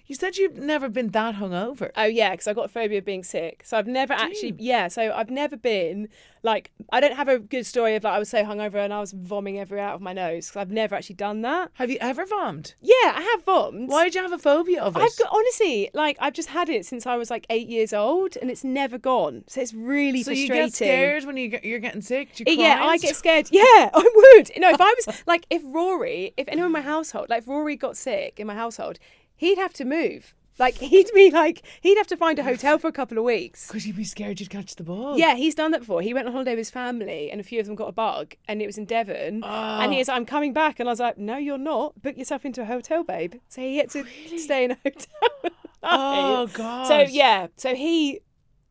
You said you've never been that hungover. Oh yeah, because I've got a phobia of being sick. So I've never so I've never been like, I don't have a good story of like I was so hungover and I was vomiting everywhere out of my nose, because I've never actually done that. Have you ever vommed? Yeah, I have vomed. Why did you have a phobia of it? Honestly, like I've just had it since I was like 8 years old, and it's never gone. So it's really frustrating. So you get scared when you're getting sick? Do you cry? Yeah, I get scared. Yeah, I would. You know, if I was like, if anyone in my household, like if Rory got sick in my household, he'd have to move. Like he'd have to find a hotel for a couple of weeks. Because you'd be scared you'd catch the bug. Yeah, he's done that before. He went on holiday with his family and a few of them got a bug, and it was in Devon. And he was like, I'm coming back. And I was like, no, you're not. Book yourself into a hotel, babe. So he had to stay in a hotel. Oh, God. So, yeah. So he,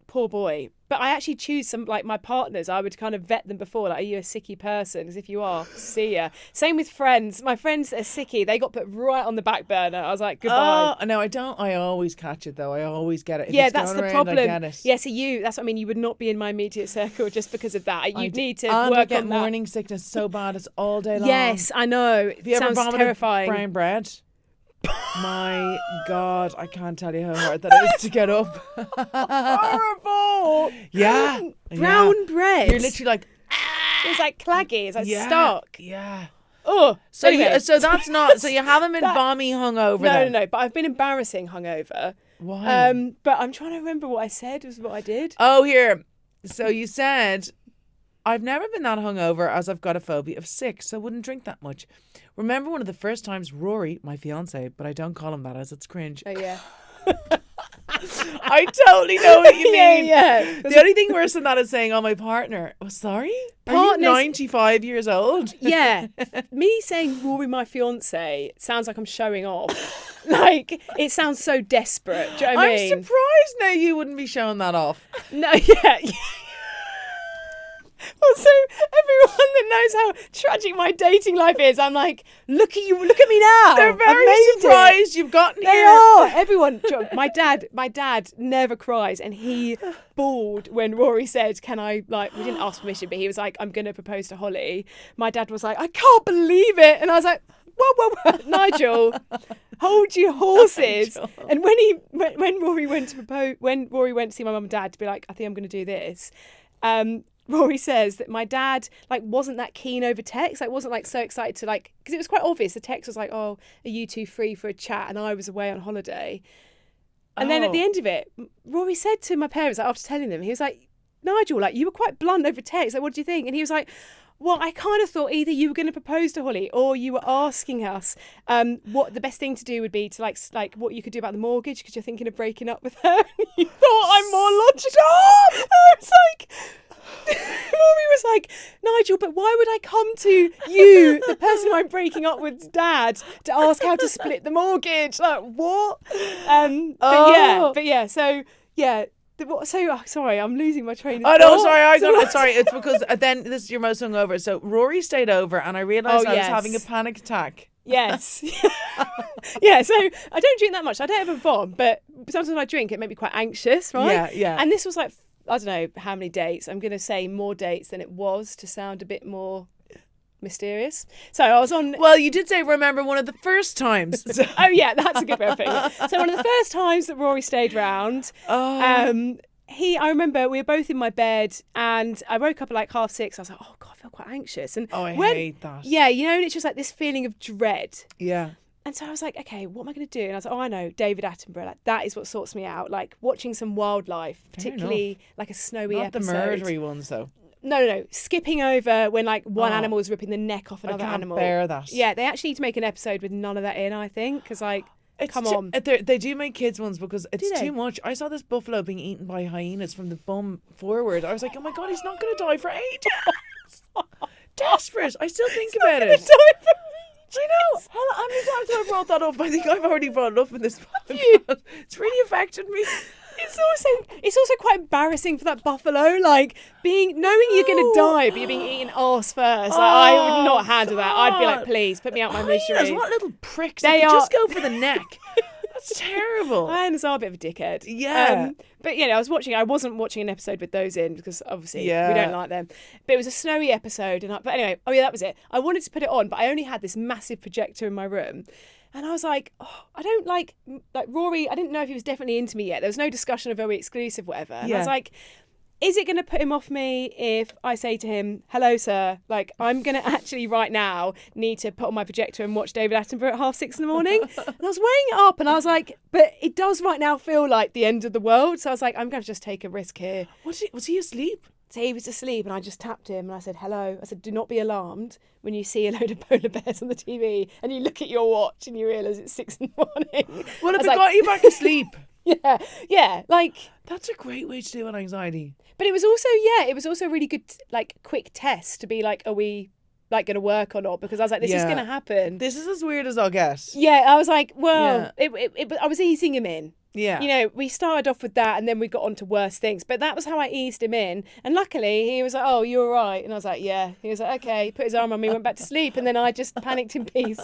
poor boy. But I actually choose some, like my partners, I would kind of vet them before. Like, are you a sicky person? Because if you are, see ya. Same with friends. My friends that are sicky, they got put right on the back burner. I was like, goodbye. Oh, no, I don't. I always catch it, though. I always get it. If yeah, it's that's the around, problem. I get it. Yeah, so that's what I mean. You would not be in my immediate circle just because of that. You'd need to and work I get on that. morning sickness so bad. It's all day long. Yes, I know. Have you ever Sounds vomited terrifying. brown bread? My God, I can't tell you how hard that is to get up. Horrible. Yeah. Brown bread. You're literally like, it's like claggy. It's like stuck. Yeah. Oh, so anyway. so that's not. So you haven't been vommy hungover. No. But I've been embarrassing hungover. Why? But I'm trying to remember what I said was what I did. Oh, here. So you said, I've never been that hungover as I've got a phobia of sick, so I wouldn't drink that much. Remember one of the first times Rory, my fiance, but I don't call him that as it's cringe. Oh yeah. I totally know what you mean. Yeah. The only thing worse than that is saying, oh, my partner. Oh, sorry? Are you 95 years old? Yeah. Me saying Rory, my fiance, sounds like I'm showing off. Like, it sounds so desperate. Do you know what I mean? I'm surprised now you wouldn't be showing that off. No, yeah. Also, everyone that knows how tragic my dating life is, I'm like, look at you, look at me now. They're very surprised you've gotten here. They are. Everyone. My dad never cries, and he bawled when Rory said, "Can I?" Like, we didn't ask permission, but he was like, "I'm going to propose to Holly." My dad was like, "I can't believe it," and I was like, "Whoa, Nigel, hold your horses." Nigel. And when Rory went to see my mum and dad to be like, "I think I'm going to do this," Rory says that my dad like wasn't that keen over text, like wasn't like so excited to like, because it was quite obvious. The text was like, "Oh, are you two free for a chat?" And I was away on holiday. And then at the end of it, Rory said to my parents, like, after telling them, he was like, "Nigel, like you were quite blunt over text. Like, what do you think?" And he was like, "Well, I kind of thought either you were going to propose to Holly or you were asking us what the best thing to do would be to like what you could do about the mortgage because you're thinking of breaking up with her." You thought I'm more logical. I was like, Rory was like, "Nigel, but why would I come to you, the person I'm breaking up with, dad, to ask how to split the mortgage?" Like, what? But yeah. So yeah. Sorry, I'm losing my train of thought. Oh no, sorry, I got it. Sorry, it's because then this is your most hungover. So Rory stayed over, and I realised I was having a panic attack. Yes. Yeah, so I don't drink that much. I don't ever vom, but sometimes when I drink, it made me quite anxious, right? Yeah. And this was like, I don't know how many dates. I'm going to say more dates than it was to sound a bit more mysterious. So I was on... Well, you did say remember one of the first times. Oh yeah, that's a good way of putting it. So one of the first times that Rory stayed round, I remember we were both in my bed and I woke up at like 6:30. I was like, oh God, I feel quite anxious. And I hate that. Yeah, you know, and it's just like this feeling of dread. Yeah. And so I was like, okay, what am I going to do? And I was like, oh, I know, David Attenborough. Like, that is what sorts me out. Like watching some wildlife, particularly like a snowy episode. Not the murdery ones though. No. Skipping over when like one animal is ripping the neck off another animal. I can't bear that. Yeah, they actually need to make an episode with none of that in, I think, because like, come on. They do make kids ones because it's too much. I saw this buffalo being eaten by hyenas from the bum forward. I was like, oh my God, he's not going to die for ages. Desperate. I still think about it. I know. How many times have I brought that up? I think I've already brought it up in this podcast. It's really affected me. It's also quite embarrassing for that buffalo, like knowing you're going to die, but you're being eaten arse first. Like, I would not handle that. I'd be like, please put me out my misery. What little pricks! They just go for the neck. That's terrible. I am a bit of a dickhead. Yeah. But I wasn't watching an episode with those in because obviously we Yeah. don't like them. But it was a snowy episode, but anyway, that was it. I wanted to put it on, but I only had this massive projector in my room. And I was like, I don't like Rory. I didn't know if he was definitely into me yet. There was no discussion of are we exclusive, whatever. And I was like, is it going to put him off me if I say to him, hello, sir, like I'm going to actually right now need to put on my projector and watch David Attenborough at 6:30 in the morning? And I was weighing it up and I was like, but it does right now feel like the end of the world. So I was like, I'm going to just take a risk here. Was he asleep? So he was asleep and I just tapped him and I said, hello. I said, do not be alarmed when you see a load of polar bears on the TV and you look at your watch and you realise it's 6 in the morning. Well, if it got you back asleep. Yeah, like... That's a great way to deal with anxiety. But it was also a really good, like, quick test to be like, are we, like, going to work or not? Because I was like, this is going to happen. This is as weird as I'll get. Yeah, I was like, well, I was easing him in. Yeah. We started off with that and then we got on to worse things. But that was how I eased him in. And luckily, he was like, oh, you're all right. And I was like, yeah. He was like, okay. Put his arm on me, went back to sleep. And then I just panicked in peace.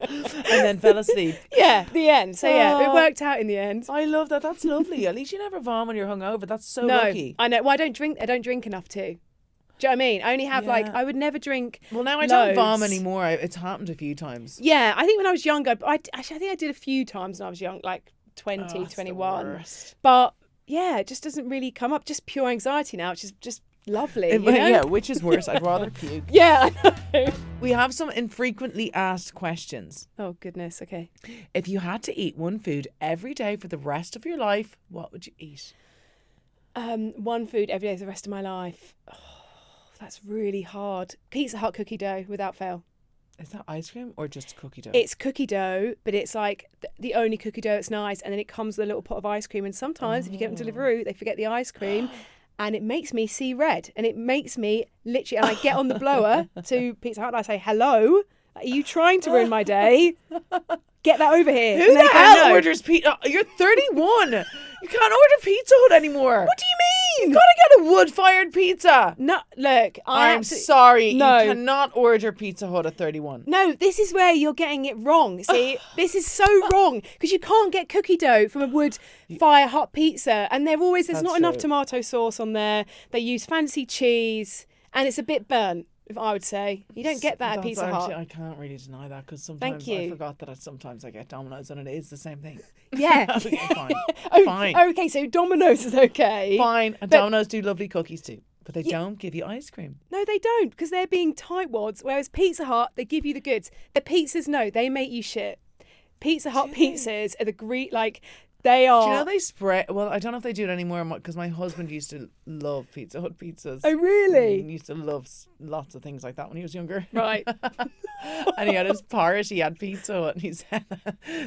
And then fell asleep. Yeah, the end. So, yeah, it worked out in the end. I love that. That's lovely. At least you never vom when you're hungover. That's so lucky. I know. Well, I don't drink enough too. Do you know what I mean? I only have I would never drink. Well, now I don't vom anymore. It's happened a few times. Yeah, I think when I was younger, I think I did a few times when I was young, like 20, 21. But yeah, it just doesn't really come up. Just pure anxiety now, which is just lovely. Yeah, which is worse? I'd rather puke. Yeah, I know. We have some infrequently asked questions. Oh, goodness. Okay. If you had to eat one food every day for the rest of your life, what would you eat? One food every day for the rest of my life. Oh, that's really hard. Pizza Hut cookie dough, without fail. Is that ice cream or just cookie dough? It's cookie dough, but it's like the only cookie dough that's nice. And then it comes with a little pot of ice cream. And sometimes if you get them to Deliveroo, they forget the ice cream. And it makes me see red. And it makes me literally, and I get on the blower to Pizza Hut and I say, hello, are you trying to ruin my day? Get that over here. Who the hell orders pizza? You're 31. You can't order Pizza Hut anymore. What do you mean? You've got to get a wood-fired pizza. No, look, I'm sorry. No. You cannot order Pizza Hut at 31. No, this is where you're getting it wrong. See, this is so wrong because you can't get cookie dough from a wood-fire hot pizza, and there's not enough tomato sauce on there. They use fancy cheese, and it's a bit burnt. If I would say, you don't get that at Pizza Hut. I can't really deny that because sometimes I forgot that sometimes I get Domino's and it is the same thing. Yeah. Okay, fine. Fine. Okay, so Domino's is okay. Fine. And Domino's do lovely cookies too. But they don't give you ice cream. No, they don't, because they're being tightwads. Whereas Pizza Hut, they give you the goods. The pizzas, no, they make you shit. Pizza Hut pizzas are they are. Do you know they spray? Well, I don't know if they do it anymore because my husband used to love Pizza Hut pizzas. Oh, really? He used to love lots of things like that when he was younger. Right. And he had his party at Pizza Hut and he said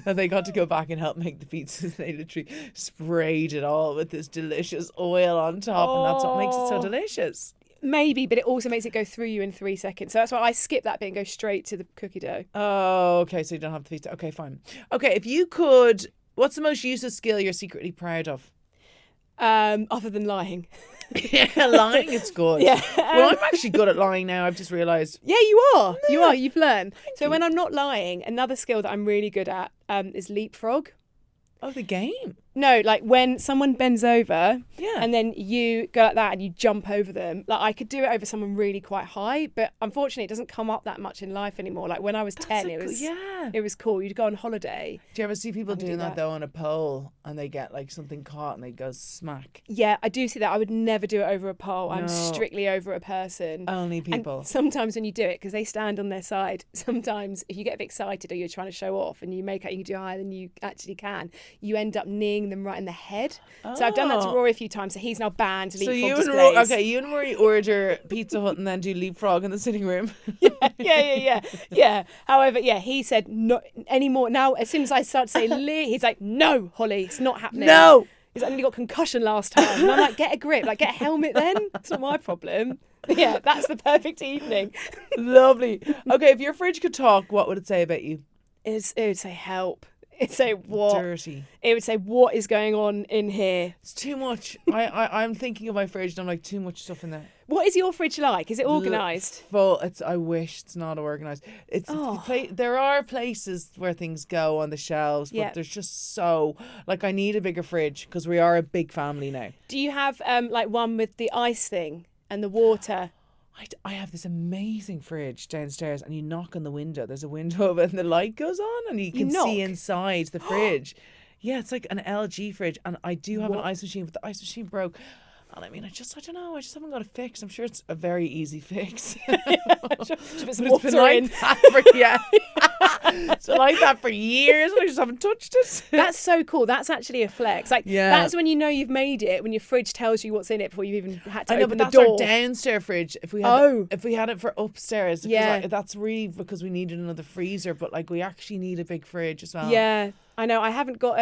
that they got to go back and help make the pizzas. They literally sprayed it all with this delicious oil on top and that's what makes it so delicious. Maybe, but it also makes it go through you in 3 seconds. So that's why I skip that bit and go straight to the cookie dough. Oh, okay. So you don't have the pizza. Okay, fine. Okay, if you could... What's the most useless skill you're secretly proud of? Other than lying. Yeah, lying is good. Yeah. Well, I'm actually good at lying now. I've just realised. Yeah, you are. Yeah. You are. You've learned. So when I'm not lying, another skill that I'm really good at is leapfrog. Oh, the game? No, like when someone bends over and then you go like that and you jump over them. Like I could do it over someone really quite high, but unfortunately it doesn't come up that much in life anymore. Like when I was 10, it was cool. You'd go on holiday. Do you ever see people doing that though on a pole and they get like something caught and they go smack? Yeah, I do see that. I would never do it over a pole. No. I'm strictly over a person. Only people. And sometimes when you do it, because they stand on their side, sometimes if you get a bit excited or you're trying to show off and you make out you can do higher than you actually can, you end up kneeing them right in the head. So I've done that to Rory a few times. So he's now banned leapfrog displays. You and Rory order Pizza Hut and then do leapfrog in the sitting room. Yeah. However, he said no anymore. Now, as soon as I start to say he's like, no, Holly, it's not happening. No. He's only got concussion last time. And I'm like, get a grip, like get a helmet then. It's not my problem. Yeah, that's the perfect evening. Lovely. Okay, if your fridge could talk, what would it say about you? It would say help. It'd say what? Dirty. It would say what is going on in here. It's too much. I'm thinking of my fridge and I'm like, too much stuff in there. What is your fridge like? Is it organised? Full. I wish it's not organised. There are places where things go on the shelves, but there's just so like I need a bigger fridge because we are a big family now. Do you have like one with the ice thing and the water? I have this amazing fridge downstairs, and you knock on the window. There's a window of it, and the light goes on, and you can see inside the fridge. Yeah, it's like an LG fridge, and I do have an ice machine, but the ice machine broke. And I mean, I don't know. I just haven't got it fixed. I'm sure it's a very easy fix. It's been like it's been like that for years, and I just haven't touched it. That's so cool. That's actually a flex. Like that's when you know you've made it, when your fridge tells you what's in it before you've even had to open the door. That's our downstairs fridge. If we had it for upstairs, that's really because we needed another freezer. But like we actually need a big fridge as well. Yeah, I know. I haven't got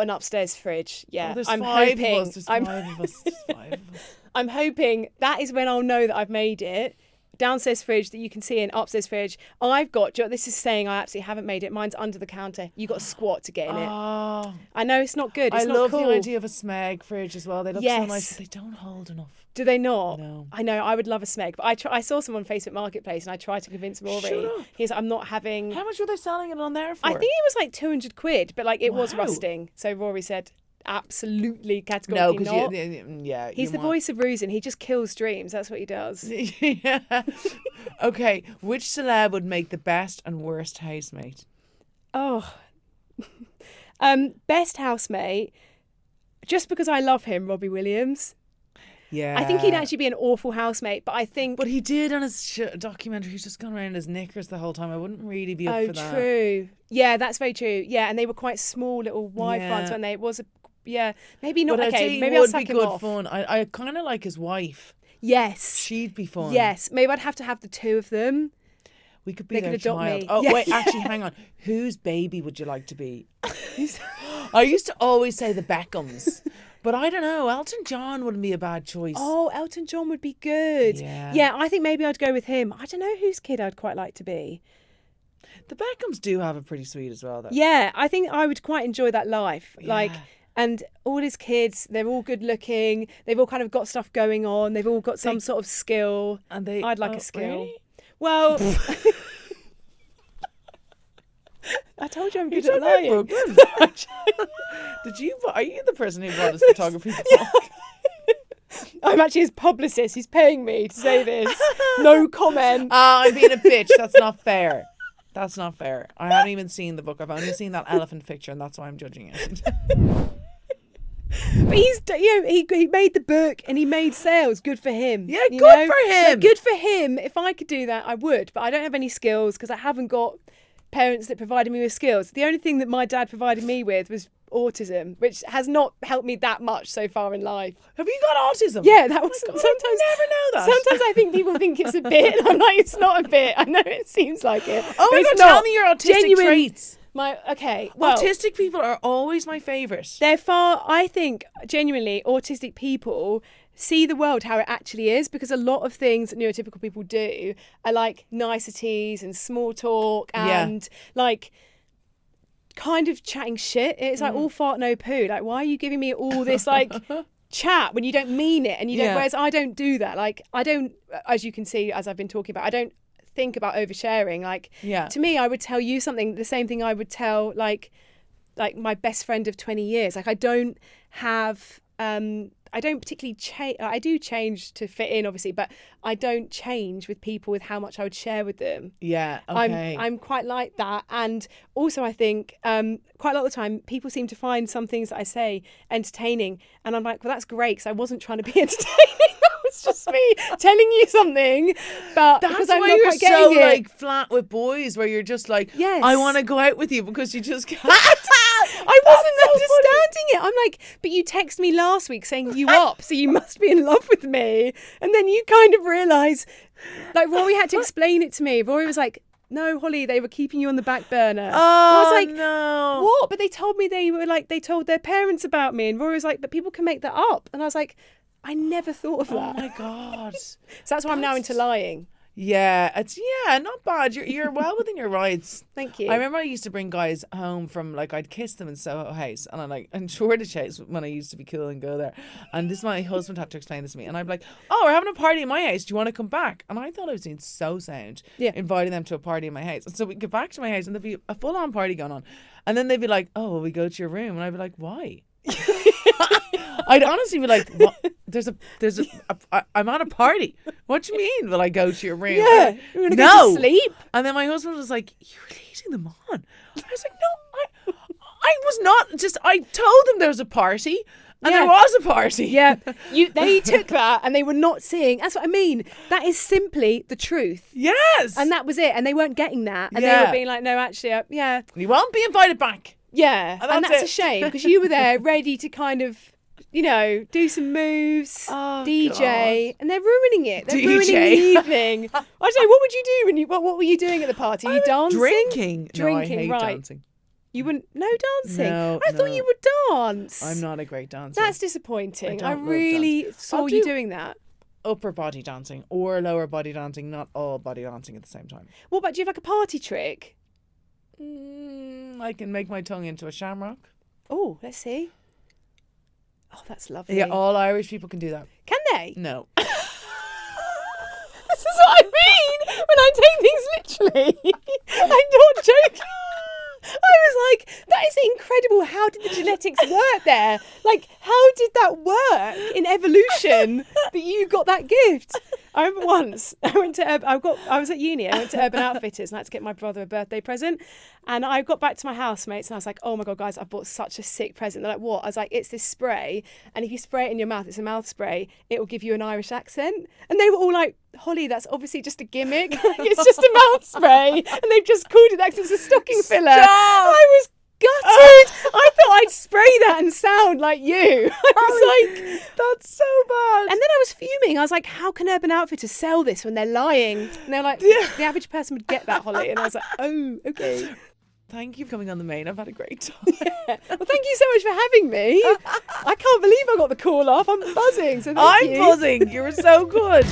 an upstairs fridge. Yeah, There's five of us. I'm hoping that is when I'll know that I've made it. Downstairs fridge that you can see in upstairs fridge. I've got, this is saying I absolutely haven't made it. Mine's under the counter. You got to squat to get in it. Oh, I know it's not good. It's I not love cool. the idea of a Smeg fridge as well. They look so nice, but they don't hold enough. Do they not? No. I know. I would love a Smeg, but I saw someone on Facebook Marketplace and I tried to convince Rory. He's like, I'm not having. How much were they selling it on there for? I think it was like £200, but like it was rusting. So Rory said, absolutely, categorically not. He's the voice of reason. He just kills dreams. That's what he does. Yeah. Okay, which celeb would make the best and worst housemate? Oh, best housemate. Just because I love him, Robbie Williams. Yeah, I think he'd actually be an awful housemate, but I think. But he did on his documentary. He's just gone around in his knickers the whole time. I wouldn't really be up for that. Oh, true. Yeah, that's very true. Yeah, and they were quite small little wide fronts when they. It was a. Yeah, maybe not. But Okay, maybe I'll sack him off. Fun. I kind of like his wife. Yes, she'd be fun. Yes, maybe I'd have to have the two of them. We could be their child. Oh wait, actually, hang on. Whose baby would you like to be? I used to always say the Beckhams, but I don't know. Elton John wouldn't be a bad choice. Oh, Elton John would be good. Yeah, I think maybe I'd go with him. I don't know whose kid I'd quite like to be. The Beckhams do have it pretty sweet as well, though. Yeah, I think I would quite enjoy that life. Like. And all his kids, they're all good looking. They've all kind of got stuff going on. They've all got some sort of skill. And I'd like a skill. Really? Well, I told you I'm good at lying. Are you the person who brought this photography talk? I'm actually his publicist. He's paying me to say this. No comment. I'm being a bitch. That's not fair. That's not fair. I haven't even seen the book. I've only seen that elephant picture, and that's why I'm judging it. But he made the book and he made sales. Good for him. Yeah, good for him. Like, good for him. If I could do that, I would. But I don't have any skills because I haven't got parents that provided me with skills. The only thing that my dad provided me with was autism, which has not helped me that much so far in life. Have you got autism? Yeah, that was sometimes I never know that. Sometimes I think people think it's a bit, and I'm like, it's not a bit. I know it seems like it. Oh my God, tell me your autistic traits. Autistic people are always my favourite. I think genuinely autistic people see the world how it actually is, because a lot of things that neurotypical people do are like niceties and small talk and like kind of chatting shit. It's like all fart no poo. Like, why are you giving me all this like chat when you don't mean it? And you don't. Whereas I don't do that. Like, I don't, as you can see, as I've been talking about, I don't think about oversharing. Like, to me, I would tell you something, the same thing I would tell like my best friend of 20 years. Like, I don't have I don't particularly change. I do change to fit in, obviously, but I don't change with people with how much I would share with them. Yeah, okay. I'm quite like that. And also I think quite a lot of the time people seem to find some things that I say entertaining. And I'm like, well, that's great, because I wasn't trying to be entertaining. That was just me telling you something. But that's because I'm why not you're quite getting so it. like flat with boys, where you're just like, I want to go out with you because you just can't. I wasn't understanding it. I'm like, but you texted me last week saying you up, so you must be in love with me. And then you kind of realise, like, Rory had to explain it to me. Rory was like, no, Holly, they were keeping you on the back burner. Oh, I was like, no. What? But they told me they told their parents about me. And Rory was like, but people can make that up. And I was like, I never thought of that. Oh my God. So that's why I'm now into lying. Yeah, it's not bad. You're well within your rights. Thank you. I remember I used to bring guys home from, like, I'd kiss them in Soho House, and in Shoreditch House when I used to be cool and go there. And my husband had to explain this to me, and I'd be like, "Oh, we're having a party in my house. Do you want to come back?" And I thought I was being so sound, inviting them to a party in my house. And so we get back to my house, and there'd be a full on party going on, and then they'd be like, "Oh, will we go to your room?" And I'd be like, "Why?" I'd honestly be like, "What? I'm at a party. What do you mean? Will I go to your room?" Yeah, you're gonna go to sleep. And then my husband was like, "You're leading them on." I was like, "No, I was not. Just I told them there was a party, and there was a party." Yeah, they took that and they were not seeing. That's what I mean. That is simply the truth. Yes, and that was it. And they weren't getting that, and they were being like, "No, actually, you won't be invited back." Yeah, and that's a shame because you were there ready to kind of, do some moves, DJ, and they're ruining it. They're ruining the evening. I don't know, what would you do when what were you doing at the party? Were you dancing? Drinking. Drinking, no, I hate right. dancing. You wouldn't, no dancing? No, I thought you would dance. I'm not a great dancer. That's disappointing. I don't love really dance. saw you doing that. Upper body dancing or lower body dancing, not all body dancing at the same time. What about, do you have like a party trick? I can make my tongue into a shamrock. Oh, let's see. Oh, that's lovely. Yeah, all Irish people can do that. Can they? No. This is what I mean when I take things literally. I'm not joking. I was like, that is incredible. How did the genetics work there? Like, how did that work in evolution that you got that gift? I remember once I was at uni. I went to Urban Outfitters and I had to get my brother a birthday present. And I got back to my housemates and I was like, "Oh my God, guys, I bought such a sick present." They're like, "What?" I was like, "It's this spray. And if you spray it in your mouth, it's a mouth spray. It will give you an Irish accent." And they were all like, "Holly, that's obviously just a gimmick. It's just a mouth spray." And they've just called it that because it's a stocking filler. I was gutted. I thought I'd spray that and sound like you. I was like, that's so bad. And then I was fuming. I was like, how can Urban Outfitters sell this when they're lying? And they're like, the average person would get that, Holly. And I was like, oh, okay. Thank you for coming on The Main. I've had a great time. Yeah. Well, thank you so much for having me. I can't believe I got the call off. I'm buzzing. So thank you. I'm buzzing. You were so good.